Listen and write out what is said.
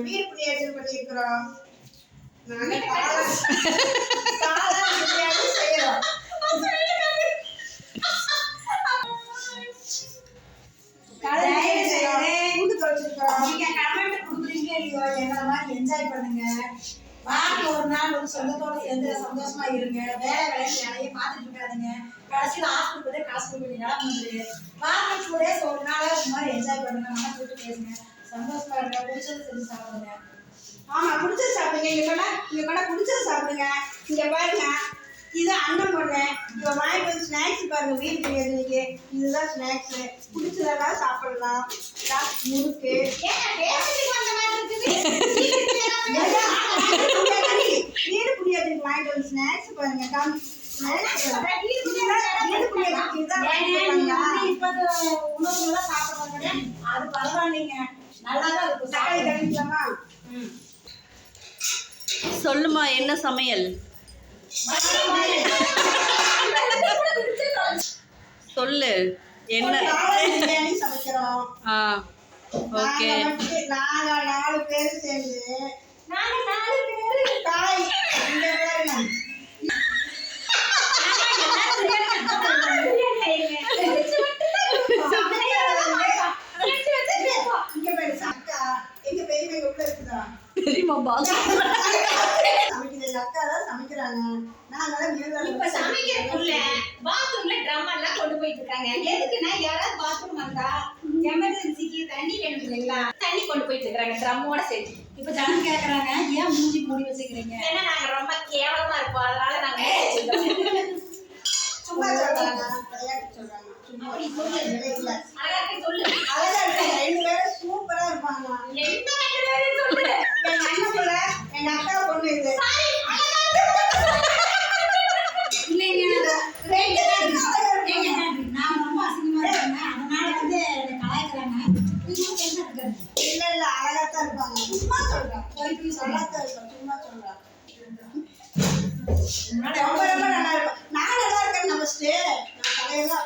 வீடு புண்ணியாச்சல் பண்ணியிருக்கிறோம். நாங்கள் செய்யறோம். என்ஜாய் பண்ணுங்க. வாரத்துல ஒரு நாள் ஒரு சொந்தத்தோட சேர்ந்து சந்தோஷமா இருங்க. வேலை நிறைய பார்த்துட்டு இருக்காதுங்க. கடைசியில் ஹாஸ்பிட்டல் போய் காசு கொடுக்க நிலம் வந்துரு. வாரத்துக்கு கூட ஒரு நாள் இந்த மாதிரி என்ஜாய் பண்ணுங்க. மன போட்டு பேசுங்க. சந்தோஷமா இருங்க. பிடிச்சது செஞ்சு சாப்பிடுங்க. ஆமா, பிடிச்சது சாப்பிடுங்க. இங்க கூட பிடிச்சது சாப்பிடுங்க. இங்க பாருங்க, இது அண்ணன் பொண்ணேன். இப்போ வாங்கிட்டு வந்து ஸ்நாக்ஸ் பாருங்க. வீட்டுக்கு இன்னைக்கு இதுதான் ஸ்நாக்ஸ். பிடிச்சதெல்லாம் சாப்பிடலாம். முறுக்கு வீடு புண்ணியத்துக்கு வாங்கிட்டு வந்து ஸ்நாக்ஸ் பாருங்க. உணவுகள்லாம் சாப்பிடுவாங்க. அது பரவாயில்லைங்க. நல்லாதான் இருக்கும். தக்காளி கழிக்கலாமா? சொல்லுமா, என்ன சமையல்? சொல்லு என்ன. பிரியாணி சமைக்கிறோம். ஓகே. நாங்க 4 பேர் சேர்ந்து காய் இந்த பாருங்க. எங்க பெரியவங்க உள்ள இருக்குதா? அக்கா தான் சமைக்கிறாங்க. இப்ப சமைக்கிறதுக்குள்ள பாத்ரூம்ல ட்ரம் எல்லாம் கொண்டு போயிட்டு இருக்காங்க. எதுக்குன்னா யாராவது பாத்ரூம் வந்தா எமர்ஜென்சிக்கு தண்ணி வேணும் இல்லைங்களா, தண்ணி கொண்டு போயிட்டு இருக்காங்க ட்ரம்மோட சேர்த்து. இப்ப ஜனம் கேக்குறாங்க, ஏன் மூஞ்சி மூடி வச்சுக்கிறீங்க? ஏன்னா நாங்க ரொம்ப கேவலமா இருப்போம், அதனால நாங்க சும்மா சொல்றாங்க, விளையாட்டு சொல்றாங்க. அப்படி சொல்லு, அழகா இருக்கு சொல்லு. அழகா இருக்காங்க, 2 பேரும் சூப்பரா இருப்பாங்க. என்ன 2 பேரும் சொல்லு. எங்க அண்ணன் பிள்ளை, எங்க அக்கா பொண்ணு இது. நான் ரொம்ப அசிங்கமா இருக்கேன், அதனால வந்து கலாய்க்கிறாங்க. இல்ல இல்ல, அழகாத்தான் இருப்பாங்க. சும்மா சொல்றேன், போய் சொல்லாதான் இருப்பேன். சும்மா சொல்றேன். ரொம்ப ரொம்ப நல்லா இருப்பேன். நான் நல்லா இருக்கேன்னு நினைச்சிட்டு நான் தலையெல்லாம்